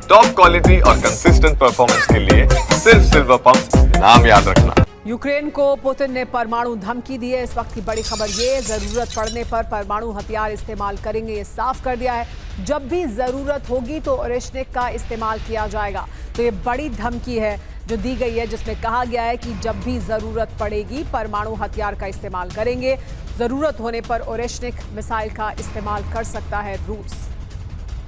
Top quality और consistent performance के लिए सिर्फ सिल्वर पंप नाम याद रखना। यूक्रेन को पुतिन ने परमाणु धमकी दी है। इस वक्त की बड़ी खबर ये, जरूरत पड़ने पर परमाणु हथियार इस्तेमाल करेंगे, ये साफ कर दिया है। जब भी जरूरत होगी तो ओरेशनिक का इस्तेमाल किया जाएगा। तो ये बड़ी धमकी है जो दी गई है, जिसमें कहा गया है कि जब भी जरूरत पड़ेगी परमाणु हथियार का इस्तेमाल करेंगे। जरूरत होने पर ओरेशनिक मिसाइल का इस्तेमाल कर सकता है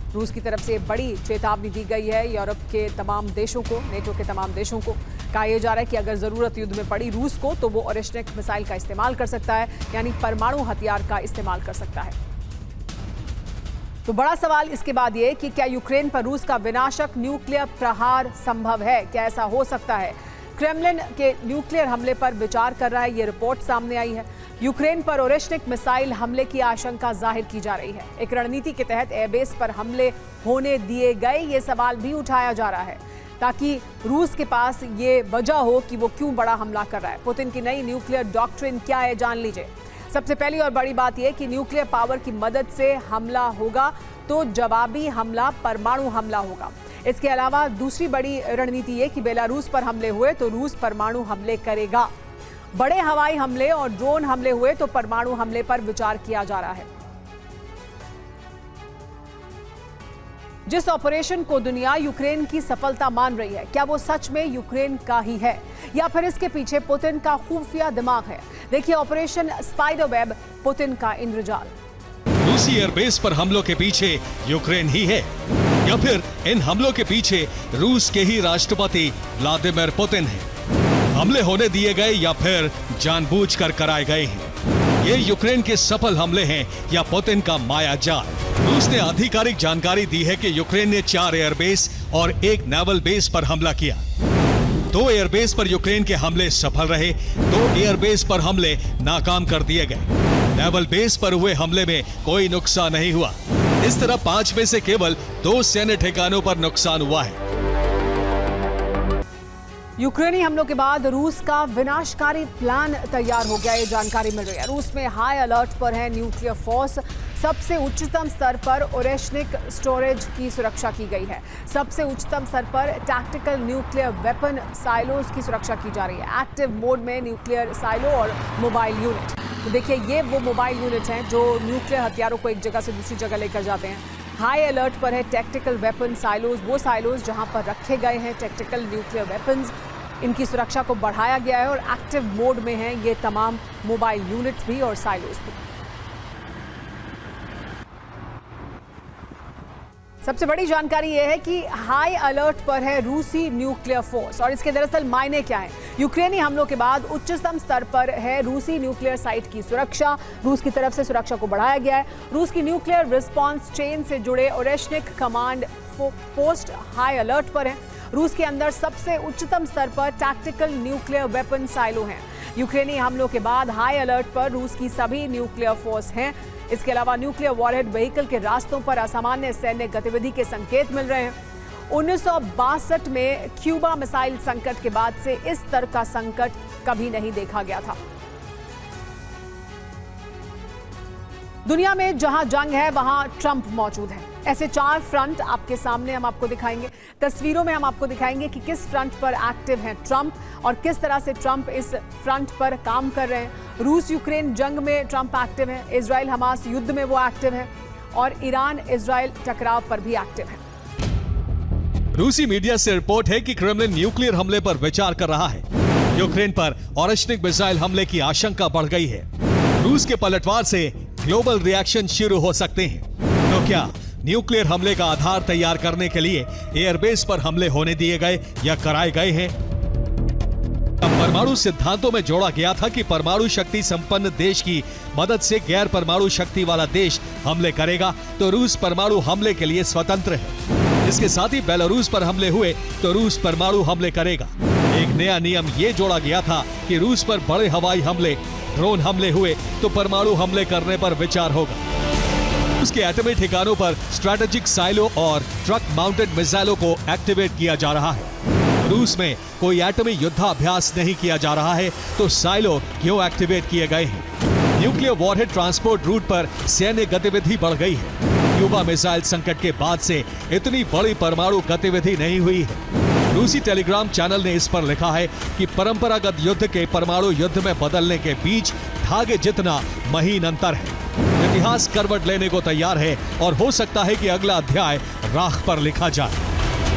रूस की तरफ से बड़ी चेतावनी दी गई है। यूरोप के तमाम देशों को, नेटो के तमाम देशों को कहा यह जा रहा है कि अगर जरूरत युद्ध में पड़ी रूस को तो वो ओरेशनिक मिसाइल का इस्तेमाल कर सकता है, यानी परमाणु हथियार का इस्तेमाल कर सकता है। तो बड़ा सवाल इसके बाद ये कि क्या यूक्रेन पर रूस का विनाशक न्यूक्लियर प्रहार संभव है? क्या ऐसा हो सकता है? क्रेमलिन के न्यूक्लियर हमले पर विचार कर रहा है, ये रिपोर्ट सामने आई है। यूक्रेन पर ओरेशनिक मिसाइल हमले की आशंका जाहिर की जा रही है। एक रणनीति के तहत एयरबेस पर हमले होने दिए गए, ये सवाल भी उठाया जा रहा है ताकि रूस के पास ये वजह हो कि वो क्यों बड़ा हमला कर रहा है। पुतिन की नई न्यूक्लियर डॉक्ट्रिन क्या है, जान लीजिए। सबसे पहली और बड़ी बात यह कि न्यूक्लियर पावर की मदद से हमला होगा तो जवाबी हमला परमाणु हमला होगा। इसके अलावा दूसरी बड़ी रणनीति ये कि बेलारूस पर हमले हुए तो रूस परमाणु हमले करेगा। बड़े हवाई हमले और ड्रोन हमले हुए तो परमाणु हमले पर विचार किया जा रहा है। जिस ऑपरेशन को दुनिया यूक्रेन की सफलता मान रही है, क्या वो सच में यूक्रेन का ही है या फिर इसके पीछे पुतिन का खुफिया दिमाग है? देखिए ऑपरेशन स्पाइडर वेब, पुतिन का इंद्रजाल। रूसी एयरबेस पर हमलों के पीछे यूक्रेन ही है या फिर इन हमलों के पीछे रूस के ही राष्ट्रपति व्लादिमीर पुतिन है? हमले होने दिए गए या फिर जानबूझकर कराए गए हैं? ये यूक्रेन के सफल हमले हैं या पुतिन का मायाजाल? रूस ने आधिकारिक जानकारी दी है कि यूक्रेन ने 4 एयरबेस और 1 नेवल बेस पर हमला किया। 2 एयरबेस पर यूक्रेन के हमले सफल रहे, 2 एयरबेस पर हमले नाकाम कर दिए गए। नेवल बेस पर हुए हमले में कोई नुकसान नहीं हुआ। इस तरह 5 में से केवल 2 सैन्य ठिकानों पर नुकसान हुआ है। यूक्रेनी हमलों के बाद रूस का विनाशकारी प्लान तैयार हो गया, ये जानकारी मिल रही है। रूस में हाई अलर्ट पर है न्यूक्लियर फोर्स। सबसे उच्चतम स्तर पर ओरेशनिक स्टोरेज की सुरक्षा की गई है। सबसे उच्चतम स्तर पर टैक्टिकल न्यूक्लियर वेपन साइलोज की सुरक्षा की जा रही है। एक्टिव मोड में न्यूक्लियर साइलो और मोबाइल यूनिट। तो देखिए ये वो मोबाइल यूनिट हैं जो न्यूक्लियर हथियारों को एक जगह से दूसरी जगह लेकर जाते हैं। हाई अलर्ट पर है टैक्टिकल वेपन साइलोज, वो साइलोज जहां पर रखे गए हैं टैक्टिकल न्यूक्लियर वेपन्स। इनकी सुरक्षा को बढ़ाया गया है और एक्टिव मोड में हैं ये तमाम मोबाइल यूनिट्स भी और साइलोज भी। सबसे बड़ी जानकारी यह है कि हाई अलर्ट पर है रूसी न्यूक्लियर फोर्स और इसके दरअसल मायने क्या है। यूक्रेनी हमलों के बाद उच्चतम स्तर पर है रूसी न्यूक्लियर साइट की सुरक्षा। रूस की तरफ से सुरक्षा को बढ़ाया गया है। रूस की न्यूक्लियर रिस्पांस चेन से जुड़े Oreshnik command post high alert पर है। रूस के अंदर सबसे उच्चतम स्तर पर टैक्टिकल न्यूक्लियर वेपन साइलो हैं। यूक्रेनी हमलों के बाद हाई अलर्ट पर रूस की सभी न्यूक्लियर फोर्स हैं। इसके अलावा न्यूक्लियर वॉरहेड व्हीकल के रास्तों पर असामान्य सैन्य गतिविधि के संकेत मिल रहे हैं। 1962 में क्यूबा मिसाइल संकट के बाद से इस स्तर का संकट कभी नहीं देखा गया था। दुनिया में जहां जंग है वहां ट्रंप मौजूद है। ऐसे 4 फ्रंट आपके सामने हम आपको दिखाएंगे। तस्वीरों में हम आपको दिखाएंगे कि किस फ्रंट पर एक्टिव हैं ट्रंप और किस तरह से ट्रंप इस फ्रंट पर काम कर रहे हैं। रूस यूक्रेन जंग में ट्रंप एक्टिव है, इजराइल हमास युद्ध में वो एक्टिव है और ईरान इजराइल टकराव पर भी एक्टिव है। रूसी मीडिया से रिपोर्ट है कि क्रेमलिन न्यूक्लियर हमले पर विचार कर रहा है। यूक्रेन पर ओरेशनिक मिसाइल हमले की आशंका बढ़ गई है। रूस के पलटवार से ग्लोबल रिएक्शन शुरू हो सकते हैं। तो क्या न्यूक्लियर हमले का आधार तैयार करने के लिए एयरबेस पर हमले होने दिए गए या कराए गए हैं? परमाणु सिद्धांतों में जोड़ा गया था कि परमाणु शक्ति संपन्न देश की मदद से गैर परमाणु शक्ति वाला देश हमले करेगा तो रूस परमाणु हमले के लिए स्वतंत्र है। इसके साथ ही बेलारूस पर हमले हुए तो रूस परमाणु हमले करेगा। एक नया नियम ये जोड़ा गया था कि रूस पर बड़े हवाई हमले, ड्रोन हमले हुए तो परमाणु हमले करने पर विचार होगा। उसके एटमी ठिकानों पर स्ट्रैटेजिक साइलो और ट्रक माउंटेड मिसाइलों को एक्टिवेट किया जा रहा है। रूस में कोई एटमी युद्धाभ्यास नहीं किया जा रहा है तो साइलो क्यों एक्टिवेट किए गए हैं? न्यूक्लियर वॉरहेड ट्रांसपोर्ट रूट पर सैन्य गतिविधि बढ़ गई है। क्यूबा मिसाइल संकट के बाद से इतनी बड़ी परमाणु गतिविधि नहीं हुई है। रूसी टेलीग्राम चैनल ने इस पर लिखा है कि परंपरागत युद्ध के परमाणु युद्ध में बदलने के बीच धागे जितना महीन अंतर है। इतिहास करवट लेने को तैयार है और हो सकता है कि अगला अध्याय राख पर लिखा जाए।